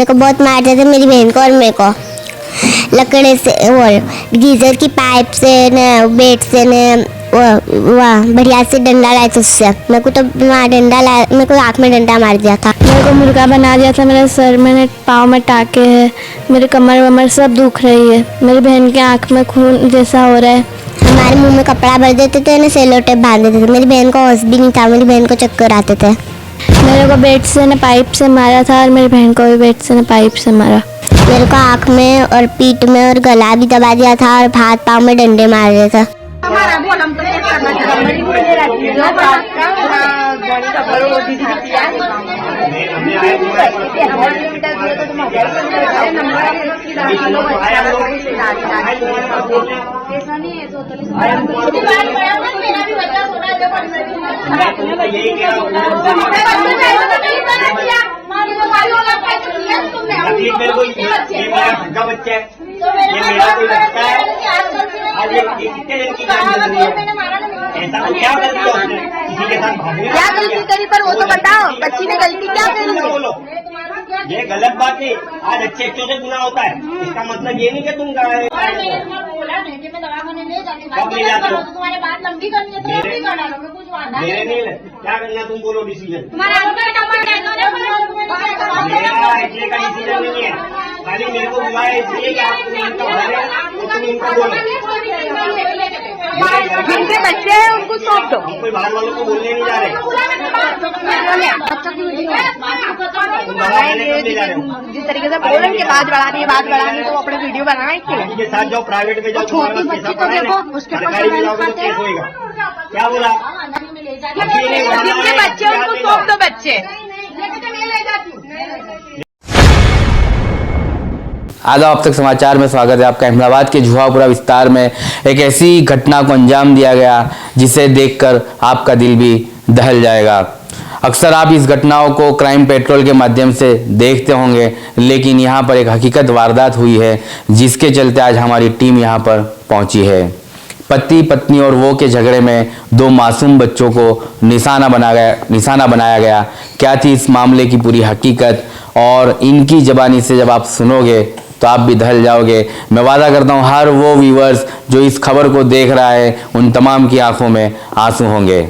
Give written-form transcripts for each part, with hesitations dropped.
मेरे को बहुत मारते थे, मेरी बहन को और मेरे को लकड़े से और गीजर की पाइप से न बेड से न वाह बढ़िया से डंडा लाए थे उससे। मेरे को तो वहाँ डंडा लाया, मेरे को आँख में डंडा मार दिया था। मेरे को मुर्गा बना दिया था, मेरे सर में पाँव में टाके है, मेरे कमर वमर सब दुख रही है, मेरी बहन के आँख में खून जैसा हो रहा है। हमारे मुंह में कपड़ा भर देते थे ना, सेलो टेप बांध देते थे। मेरी बहन को होश भी नहीं था, मेरी बहन को चक्कर आते थे। मेरे को बेड से न पाइप से मारा था और मेरी बहन को भी बेड से न पाइप से मारा। मेरे को आँख में और पीठ में और गला भी दबा दिया था और हाथ पाँव में डंडे मार दिए थे। मेरे को ये मेरा सगा बच्चा है, ये मेरा कोई लगता है। आज ये कितने दिन की जान चल रही है, ऐसा क्या कर दिया उसने, किसी के साथ भागने क्या गलती करी पर वो तो बताओ, बच्ची ने गलती क्या करी? बोलो, ये गलत बात है। आज अच्छे अच्छों से गुनाह होता है, इसका मतलब ये नहीं कि तुम कब ले जाते हो। तुम्हारी बात लंबी करनी है तो लंबी कर डालो, कुछ वादा मेरे नहीं क्या करना, तुम बोलो डिसीजन। तुम्हारा इतने का डिसीजन नहीं है, खाली मेरे को बुलाया इसलिए कि आप इनका भरे तो तुम इनका बोलो। जिनके बच्चे हैं उनको सौंप दो। कोई बाहर वालों को बोलने नहीं जा रहे, जिस तरीके से बोल रहे बात बढ़ानी है तो अपने वीडियो बनाना है के साथ जाओ, प्राइवेट में जाओ, छोटी बच्ची को देखो, उसके सरकारी में जाओगे तो केस होगा। क्या बोला, जिनके बच्चे हैं उनको सौंप दो बच्चे। आदाब, अब तक समाचार में स्वागत है आपका। अहमदाबाद के जुहापुरा विस्तार में एक ऐसी घटना को अंजाम दिया गया जिसे देखकर आपका दिल भी दहल जाएगा। अक्सर आप इस घटनाओं को क्राइम पेट्रोल के माध्यम से देखते होंगे, लेकिन यहाँ पर एक हकीकत वारदात हुई है जिसके चलते आज हमारी टीम यहाँ पर पहुँची है। पति पत्नी और वो के झगड़े में दो मासूम बच्चों को निशाना बनाया गया। क्या थी इस मामले की पूरी हकीकत, और इनकी ज़बानी से जब आप सुनोगे तो आप भी दहल जाओगे। मैं वादा करता हूँ हर वो व्यूअर्स जो इस खबर को देख रहा है उन तमाम की आंखों में आंसू होंगे।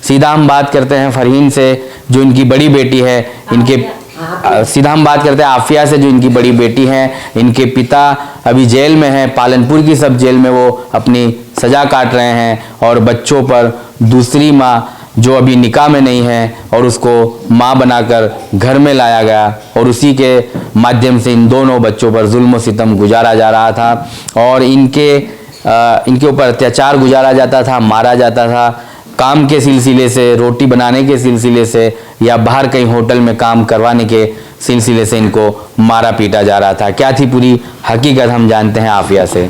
सीधा हम बात करते हैं फरहीन से जो इनकी बड़ी बेटी है। सीधा हम बात करते हैं आफिया से जो इनकी बड़ी बेटी है। इनके पिता अभी जेल में हैं, पालनपुर की सब जेल में वो अपनी सजा काट रहे हैं, और बच्चों पर दूसरी माँ जो अभी निकाह में नहीं है और उसको माँ बनाकर घर में लाया गया, और उसी के माध्यम से इन दोनों बच्चों पर जुल्म सितम गुजारा जा रहा था, और इनके ऊपर अत्याचार गुजारा जाता था, मारा जाता था। काम के सिलसिले से, रोटी बनाने के सिलसिले से, या बाहर कहीं होटल में काम करवाने के सिलसिले से इनको मारा पीटा जा रहा था। क्या थी पूरी हकीकत हम जानते हैं आफिया से।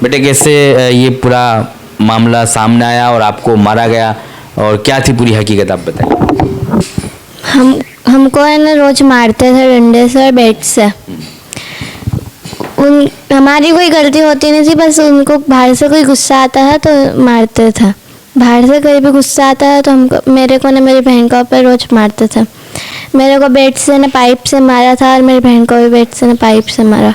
बेटे, कैसे ये पूरा मामला सामने आया और आपको मारा गया, और क्या थी पूरी हकीकत आप बताइए। हमको है ना रोज मारते थे डंडे से और बेड से। हमारी कोई गलती होती नहीं थी, बस उनको बाहर से कोई गुस्सा आता है तो मारते थे। बाहर से कोई भी गुस्सा आता है तो हमको, मेरे को ना मेरी बहन को पर रोज मारते थे। मेरे को बेड से ना पाइप से मारा था और मेरी बहन को भी बेड से ना पाइप से मारा।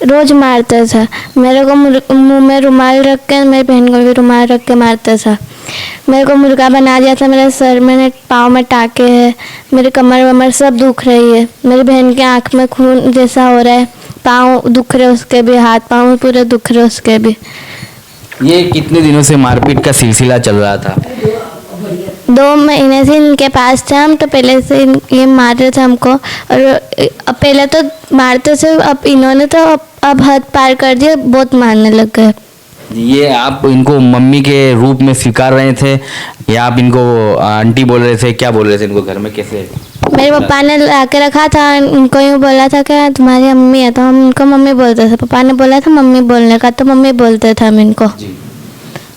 रोज मारते थे। मेरे को मुंह में रुमाल रख के, मेरी बहन को भी रुमाल रख के मारते थे। मेरे को मुर्गा बना दिया था, मेरे सर में पाँव में टाके है, मेरे कमर वमर सब दुख रही है, मेरी बहन के आँख में खून जैसा हो रहा है, पाँव दुख रहे उसके भी, हाथ पाँव पूरे दुख रहे उसके भी। ये कितने दिनों से मारपीट का सिलसिला चल रहा था? 2 महीने से इनके पास थे हम, तो पहले से ये मार रहे थे हमको, और पहले तो मारते थे, अब इन्होंने तो अब हद पार कर दिया, बहुत मारने लग गए। ये आप इनको मम्मी के रूप में स्वीकार रहे थे या आप इनको आंटी बोल रहे थे? क्या बोल रहे थे इनको घर में? कैसे? मेरे पापा ने लाके रखा था, उनको यूँ बोला था कि तुम्हारी मम्मी है, तो हम इनको मम्मी बोलते थे। पापा ने बोला था मम्मी बोलने का, तो मम्मी बोलते थे हम इनको।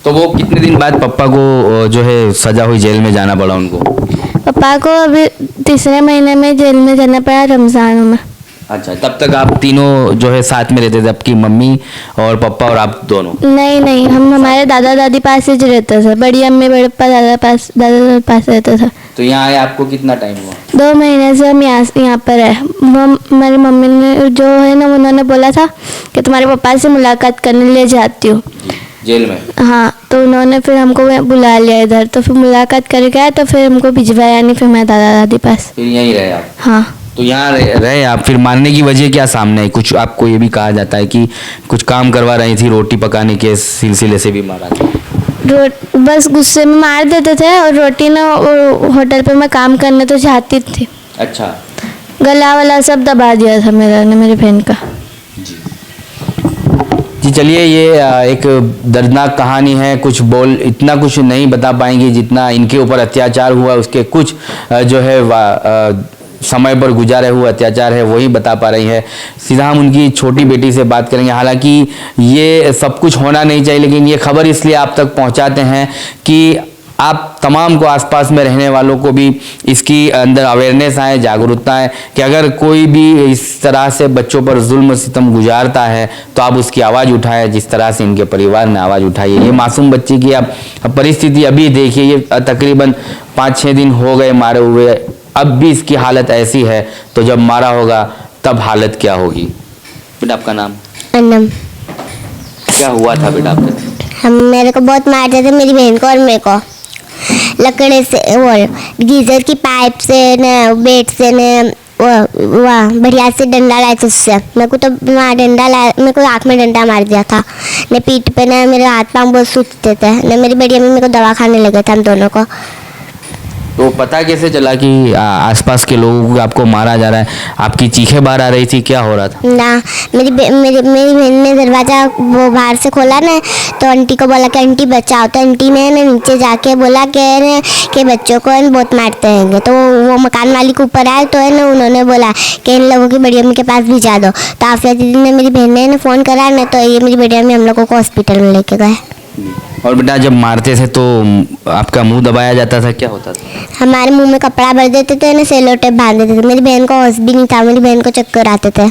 तो वो कितने दिन बाद पापा को जो है सजा हुई जेल में जाना पड़ा उनको? पापा को अभी 3रे महीने में जेल में जाना पड़ा, रमजान में। अच्छा, तब तक आप तीनों जो है साथ में रहते थे, आपकी मम्मी और पापा और आप दोनों? नहीं, हम हमारे दादा दादी पास ही रहते थे। बड़ी अम्मी बड़े पापा दादा पास रहते थे। तो यहाँ आए आपको कितना टाइम हुआ? 2 महीने से हम यहाँ पर है। वो मेरी मम्मी ने जो है ना, उन्होंने बोला था कि तुम्हारे पापा से मुलाकात करने ले जाती हूँ जेल में? हाँ, तो उन्होंने फिर हमको बुला लिया इधर, तो फिर मुलाकात करके आया, तो फिर हमको भिजवाया नहीं, फिर मैं दादा दादी पास। फिर यहीं रहे आप? हाँ। तो यहाँ रहे आप, फिर मारने की वजह क्या सामने है? कुछ आपको ये भी कहा जाता है कि कुछ काम करवा रही थी, रोटी पकाने के सिलसिले से भी मारा था। बस गुस्से में मार देते थे, और रोटी ना होटल पे मैं काम करने तो जाती थी। अच्छा। गला वाला सब दबा दिया था मेरा ने, मेरी बहन का। जी चलिए, ये एक दर्दनाक कहानी है। कुछ इतना कुछ नहीं बता पाएंगी जितना इनके ऊपर अत्याचार हुआ, उसके कुछ जो है समय पर गुजारे हुए अत्याचार है वही बता पा रही है। सीधा हम उनकी छोटी बेटी से बात करेंगे। हालांकि ये सब कुछ होना नहीं चाहिए, लेकिन ये खबर इसलिए आप तक पहुंचाते हैं कि आप तमाम को, आसपास में रहने वालों को भी इसकी अंदर अवेयरनेस आए, जागरूकता है कि अगर कोई भी इस तरह से बच्चों पर जुल्म सितम गुजारता है तो आप उसकी आवाज़ उठाएं, जिस तरह से इनके परिवार ने आवाज़ उठाई है। ये मासूम बच्चे की आप परिस्थिति अभी देखिए, ये तकरीबन 5-6 दिन हो गए मारे हुए, अब भी इसकी हालत ऐसी है, तो जब मारा होगा तब हालत क्या होगी? बेटा आपका नाम? अन्नम। क्या हुआ था बेटा आपके? हम मेरे को बहुत मारते थे, मेरी बहन को और मेरे को, लकड़े से, वो गीजर की पाइप से न, बेड से न, वो बढ़िया से डंडा लाए थे उससे। मेरे को तो वहाँ डंडा लाया, मेरे को आँख में डंडा मार दिया था न, पीठ पे न, मेरे हाथ पाँव बहुत सूजते थे न। मेरी बड़ी अम्मी मेरे को दवा खाने लगे थे हम दोनों को। तो पता कैसे चला कि आसपास के लोगों को आपको मारा जा रहा है? आपकी चीखें बाहर आ रही थी, क्या हो रहा था? ना, मेरी बहन ने दरवाज़ा वो बाहर से खोला ना, तो आंटी को बोला कि आंटी बचाओ। तो आंटी ने ना नीचे जाके बोला कि बच्चों को है बहुत मारते हैं। तो वो मकान मालिक के ऊपर आए, तो है ना उन्होंने बोला कि इन लोगों की बड़ी अम्मी के पास भिजा दो। तो आफिया दीदी ने, मेरी बहन ने फ़ोन करा ना, तो ये मेरी बड़ी अम्मी हम लोगों को हॉस्पिटल में लेके गए। और बेटा जब मारते थे तो आपका मुंह दबाया जाता था, क्या होता था? हमारे मुंह में कपड़ा भर देते थे ना, सेलो टेप बांध देते थे। मेरी बहन को होश भी नहीं था, मेरी बहन को चक्कर आते थे।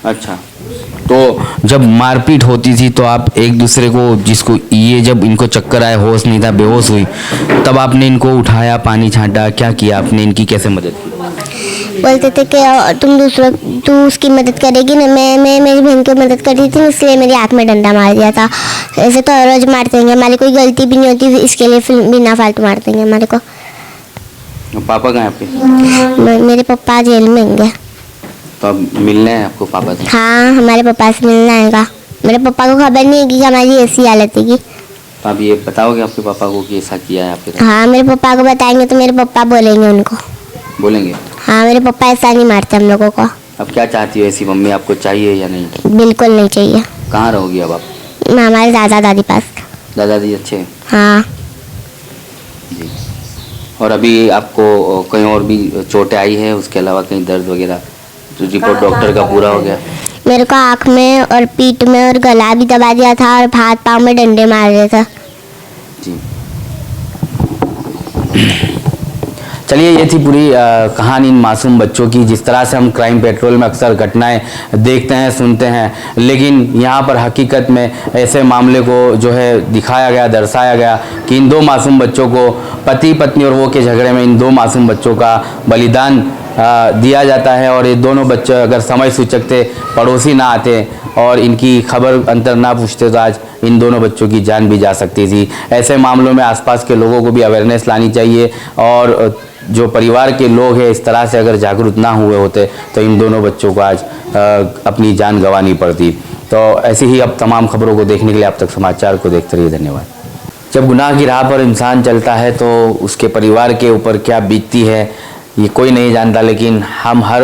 अच्छा, तो जब मारपीट होती थी तो आप एक दूसरे को, जिसको ये जब इनको चक्कर आए, होश नहीं था, बेहोश हुई, तब आपने इनको उठाया, पानी छांटा, क्या किया आपने? इनकी कैसे मदद की? बोलते थे कि तू उसकी मदद करेगी ना। मैं मेरी बहन की मदद कर रही थी, इसलिए मेरी आँख में डंडा मार दिया था। ऐसे तो रोज मारते हैं, हमारी कोई गलती भी नहीं होती, इसके लिए बिना फालतू मारते हैं हमारे को। पापा कहाँ हैं आपके? मेरे पापा जेल में होंगे। तो अब मिलना है आपको पापा से? हाँ, हमारे पापा से मिलना आएगा। मेरे पापा को खबर नहीं है कि हमारी ऐसी हालत है। तो आप ये बताओगे आपके पापा को कि ऐसा किया है आपके साथ? हाँ, मेरे पापा को बताएंगे तो मेरे पापा बोलेंगे उनको। बोलेंगे? हाँ, मेरे पापा ऐसा नहीं मारते हम लोगों को। अब क्या चाहती हो, ऐसी मम्मी आपको चाहिए या नहीं? बिल्कुल नहीं चाहिए। कहाँ रहोगी अब आप? मैं हमारे दादा दादी पास। दादा दादी अच्छे हैं? हाँ। जी। और अभी आपको कहीं और भी चोटें आई है, उसके अलावा कहीं दर्द वगैरह? तो रिपोर्ट डॉक्टर का पूरा हो गया? मेरे को आँख में और पीठ में और गला भी दबा दिया था, और हाथ पाँव में डंडे मार दिए थे। जी। चलिए, ये थी पूरी कहानी इन मासूम बच्चों की। जिस तरह से हम क्राइम पेट्रोल में अक्सर घटनाएं देखते हैं, सुनते हैं, लेकिन यहाँ पर हकीकत में ऐसे मामले को जो है दिखाया गया, दर्शाया गया कि इन 2 मासूम बच्चों को, पति पत्नी और वो के झगड़े में इन 2 मासूम बच्चों का बलिदान दिया जाता है। और ये दोनों बच्चे अगर समय सूचक थे, पड़ोसी ना आते और इनकी खबर अंतर ना पूछते, तो आज इन दोनों बच्चों की जान भी जा सकती थी। ऐसे मामलों में आसपास के लोगों को भी अवेयरनेस लानी चाहिए, और जो परिवार के लोग हैं इस तरह से अगर जागरूक ना हुए होते तो इन दोनों बच्चों को आज अपनी जान गंवानी पड़ती। तो ऐसी ही अब तमाम खबरों को देखने के लिए आप तक समाचार को देखते रहिए। धन्यवाद। जब गुनाह की राह पर इंसान चलता है तो उसके परिवार के ऊपर क्या बीतती है ये कोई नहीं जानता, लेकिन हम हर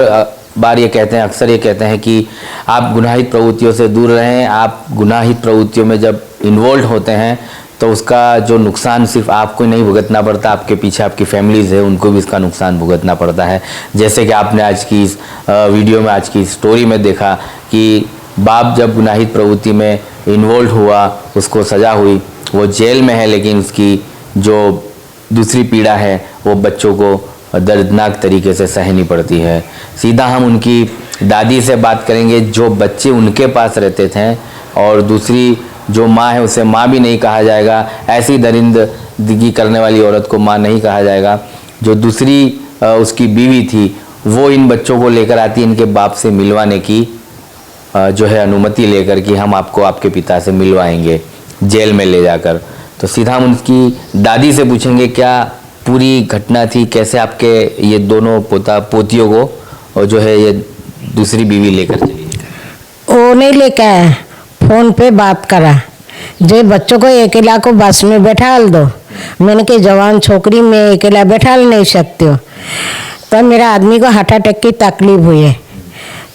बार ये कहते हैं, अक्सर ये कहते हैं कि आप गुनाहित प्रवृत्तियों से दूर रहें। आप गुनाहित प्रवृत्तियों में जब इन्वॉल्व होते हैं तो उसका जो नुकसान सिर्फ आपको ही नहीं भुगतना पड़ता, आपके पीछे आपकी फैमिलीज़ है उनको भी इसका नुकसान भुगतना पड़ता है। जैसे कि आपने आज की इस वीडियो में, आज की स्टोरी में देखा कि बाप जब गुनाहित प्रवृत्ति में इन्वॉल्व हुआ, उसको सज़ा हुई, वो जेल में है, लेकिन उसकी जो दूसरी पीड़ा है वो बच्चों को दर्दनाक तरीके से सहनी पड़ती है। सीधा हम उनकी दादी से बात करेंगे जो बच्चे उनके पास रहते थे, और दूसरी जो माँ है उसे माँ भी नहीं कहा जाएगा, ऐसी दरिंदगी करने वाली औरत को माँ नहीं कहा जाएगा। जो दूसरी उसकी बीवी थी वो इन बच्चों को लेकर आती है इनके बाप से मिलवाने की जो है अनुमति लेकर कि हम आपको आपके पिता से मिलवाएंगे जेल में ले जाकर। तो सीधा हम उनकी दादी से पूछेंगे क्या पूरी घटना थी, कैसे आपके ये दोनों पोता पोतियों को और जो है ये दूसरी बीवी लेकर चली। वो नहीं लेके आया, फोन पे बात करा जे बच्चों को अकेला को बस में बैठाल दो। मैंने कहा जवान छोकरी में अकेला बैठाल नहीं सकते हो। तो मेरा आदमी को हार्ट अटैक की तकलीफ हुई है,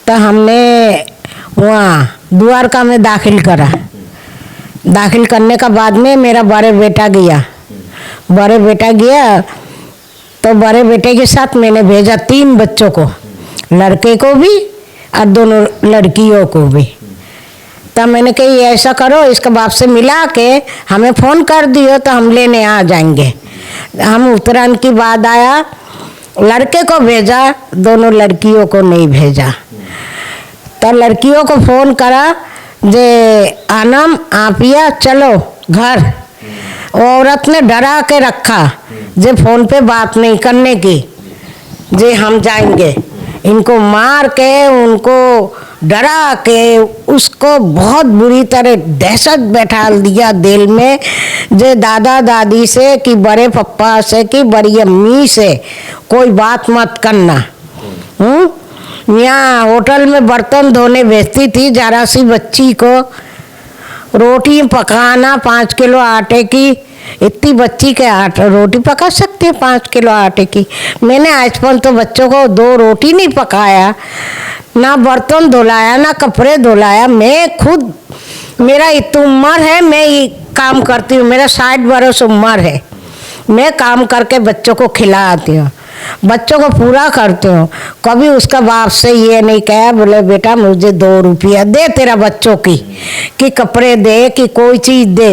तो हमने वहाँ द्वारका में दाखिल करा। दाखिल करने का बाद में मेरा बड़े बेटा गया तो बड़े बेटे के साथ मैंने भेजा 3 बच्चों को, लड़के को भी और दोनों लड़कियों को भी। तब मैंने कही ऐसा करो इसके बाप से मिला के हमें फ़ोन कर दियो तो हम लेने आ जाएंगे। हम उत्तरायण की बाद आया, लड़के को भेजा, दोनों लड़कियों को नहीं भेजा। तो लड़कियों को फ़ोन करा जे आनम आपिया चलो घर। औरत ने डरा के रखा जे फ़ोन पे बात नहीं करने की, जे हम जाएंगे। इनको मार के उनको डरा के उसको बहुत बुरी तरह दहशत बैठाल दिया दिल में, जे दादा दादी से कि बड़े पप्पा से कि बड़ी अम्मी से कोई बात मत करना। यहाँ होटल में बर्तन धोने भेजती थी जरा सी बच्ची को, रोटी पकाना 5 किलो आटे की, इतनी बच्ची के आटा रोटी पका सकती है 5 किलो आटे की। मैंने आज पर तो बच्चों को 2 रोटी नहीं पकाया, ना बर्तन धुलाया, ना कपड़े धुलाया। मैं खुद, मेरा इतनी उम्र है, मैं ये काम करती हूँ, मेरा 60 बरस उम्र है, मैं काम करके बच्चों को खिलाती हूँ, बच्चों को पूरा करती हूँ। कभी उसका बाप से ये नहीं कहा बोले बेटा मुझे 2 रुपया दे तेरा बच्चों की, कि कपड़े दे कि कोई चीज़ दे।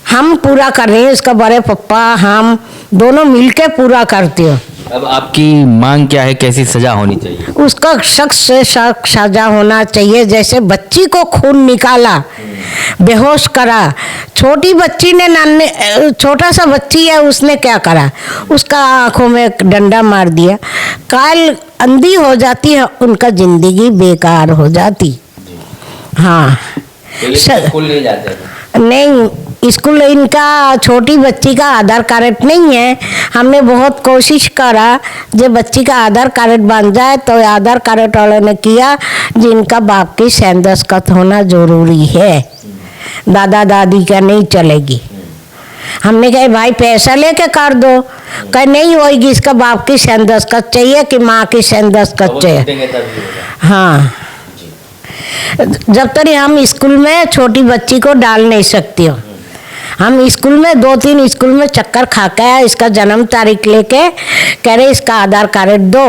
हम पूरा कर रहे हैं, इसका बड़े पप्पा हम दोनों मिलके पूरा करते हो। अब आपकी मांग क्या है, कैसी सजा होनी चाहिए? उसका सख्त से सख्त सजा होना चाहिए। जैसे बच्ची को खून निकाला, बेहोश करा, छोटी बच्ची ने छोटा सा बच्ची है उसने क्या करा, उसका आंखों में डंडा मार दिया, काल अंधी हो जाती है, उनका जिंदगी बेकार हो जाती। हाँ स्कूल नहीं जाते थे? नहीं, स्कूल इनका छोटी बच्ची का आधार कार्ड नहीं है। हमने बहुत कोशिश करा जब बच्ची का आधार कार्ड बन जाए, तो आधार कार्ड वालों ने किया जिनका बाप की सैन दस्तखत होना जरूरी है, दादा दादी का नहीं चलेगी। हमने कहा भाई पैसा लेके कर दो, कहे नहीं होगी, इसका बाप की सैन दस्तखत चाहिए कि माँ की सैन दस्तखत चाहिए। हाँ, जब तक हम स्कूल में छोटी बच्ची को डाल नहीं सकती हो। हम स्कूल में 2-3 स्कूल में चक्कर खा के आए, इसका जन्म तारीख लेके कह रहे इसका आधार कार्ड दो।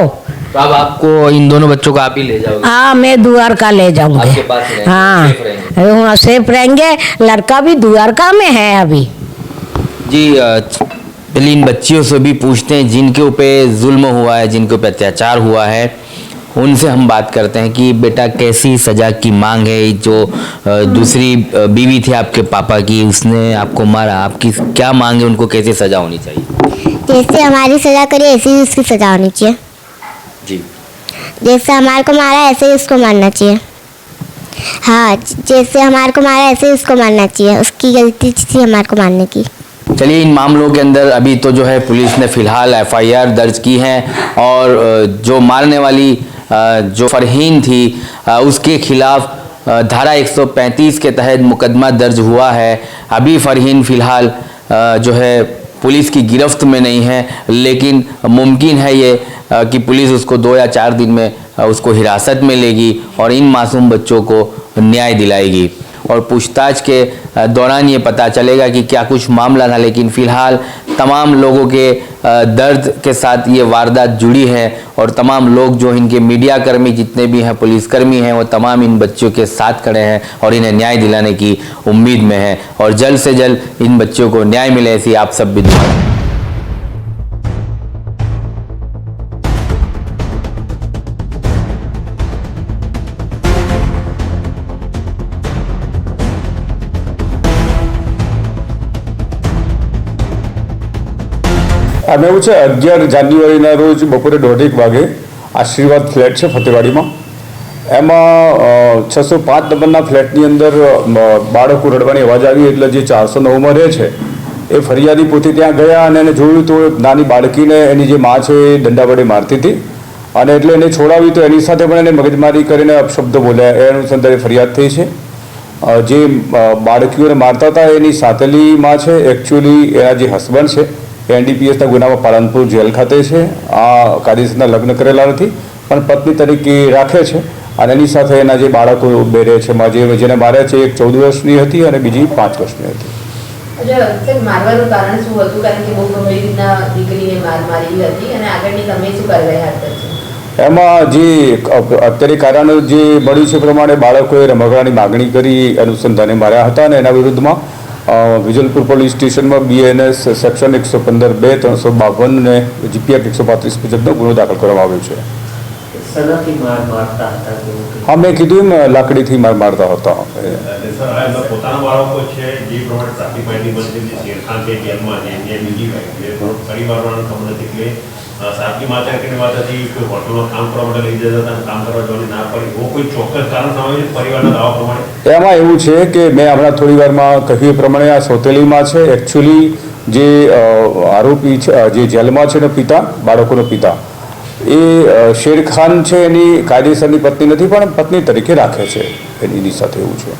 तो अब आपको इन दोनों बच्चों को आप ही ले जाओगे? हाँ, मैं द्वारका ले जाऊंगे। आपके पास रहेंगे? हाँ, वहाँ सेफ रहेंगे। लड़का भी द्वारका में है अभी। जी, पहले इन बच्चियों से भी पूछते हैं जिनके ऊपर जुल्म हुआ है, जिनके ऊपर अत्याचार हुआ है, उनसे हम बात करते हैं कि बेटा कैसी सजा की मांग है। जो दूसरी बीवी थी आपके पापा की, उसने आपको मारा, आपकी क्या मांग है, उनको कैसी सजा होनी चाहिए? जैसे हमारी सजा करी ऐसे ही उसकी सजा होनी चाहिए। जी, जैसे हमारे को मारा ऐसे ही उसको मारना चाहिए। हाँ, जैसे हमारे को मारा ऐसे ही उसको मारना चाहिए, उसकी गलती थी हमारे को मारने की। चलिए, इन मामलों के अंदर अभी तो जो है पुलिस ने फिलहाल FIR दर्ज की है और जो मारने वाली जो फरहीन थी उसके खिलाफ धारा 135 के तहत मुकदमा दर्ज हुआ है। अभी फरहीन फिलहाल जो है पुलिस की गिरफ्त में नहीं है, लेकिन मुमकिन है ये कि पुलिस उसको 2 या 4 दिन में उसको हिरासत में लेगी और इन मासूम बच्चों को न्याय दिलाएगी और पूछताछ के दौरान ये पता चलेगा कि क्या कुछ मामला था। लेकिन फिलहाल तमाम लोगों के दर्द के साथ ये वारदात जुड़ी है और तमाम लोग जो इनके मीडिया कर्मी जितने भी हैं, पुलिसकर्मी हैं, वो तमाम इन बच्चों के साथ खड़े हैं और इन्हें न्याय दिलाने की उम्मीद में हैं और जल्द से जल्द इन बच्चों को न्याय मिले, ऐसी आप सब भी दुआ करें। આમાં એવું છે 11 જાન્યુઆરીના રોજ બપોરે 1:30 વાગે આશીર્વાદ ફ્લેટ છે ફતેવાડીમાં, એમાં 605 નંબરના ફ્લેટની અંદર બાળકો રડવાની અવાજ આવી એટલે જે 409માં રહે છે એ ફરિયાદી પોતે ત્યાં ગયા અને એને જોયું તો નાની બાળકીને એની જે મા છે એ દંડા વડે મારતી હતી અને એટલે એને છોડાવી તો એની સાથે પણ એને મગજમારી કરીને અપશબ્દો બોલ્યા. એ અનુસંધાને ફરિયાદ થઈ છે. જે બાળકીઓને મારતા હતા એની સાતેલી માં છે, એકચ્યુઅલી એના જે હસબન્ડ છે એનડીપીએસના ગુનામાં પાલનપુર જેલ ખાતે છે. આ કાયદેસરના લગ્ન કરેલા નથી પણ પત્ની તરીકે રાખે છે અને એની સાથે એના જે બાળકો બે રહે છે, જેને માર્યા છે એક 14 વર્ષની હતી અને બીજી 5 વર્ષની હતી. મારવાનું કારણ શું હતું? કારણ કે બહુ ગંભીર રીતના દીકરીને મારી હતી અને આગળની તમે શું કાર્યવાહી હાથ ધરી? એમાં જે અત્યારે કારણ જે મળ્યું છે પ્રમાણે બાળકોએ રમકડાની માગણી કરી અનુસંધાને માર્યા હતા અને એના વિરુદ્ધમાં વિજલપુર પોલીસ સ્ટેશનમાં બીએનએસ સેક્શન 115(2), 352 ને જીપીએફ 135 મુજબનો ગુનો દાખલ કરવામાં આવ્યો છે. હા, મેં કીધું એમ લાકડીથી મારતા હતા. પોતાના બાળકો છે જે પ્રમાણે ટ્રાફિક માહિતી બનતી શેરખાન છે જેલમાં છે જે બીજી પરિવારવાળાને ખબર નથી કે સાચી માતા કે વાત હતી કે હોટલમાં કામ કરવા માટે લઈ જતા હતા, કામ કરવા જવાની ના પડી, એવો કોઈ ચોક્કસ કારણ સામે છે પરિવારના દાવા પ્રમાણે? એમાં એવું છે કે મેં હમણાં થોડી વારમાં કહ્યું એ પ્રમાણે આ સોતેલીમાં છે એકચ્યુઅલી જે આરોપી છે જે જેલમાં છે ને પિતા, બાળકોનો પિતા, એ શેરખાન છે એની કાયદેસરની પત્ની નથી પણ પત્ની તરીકે રાખે છે એની સાથે, એવું છે.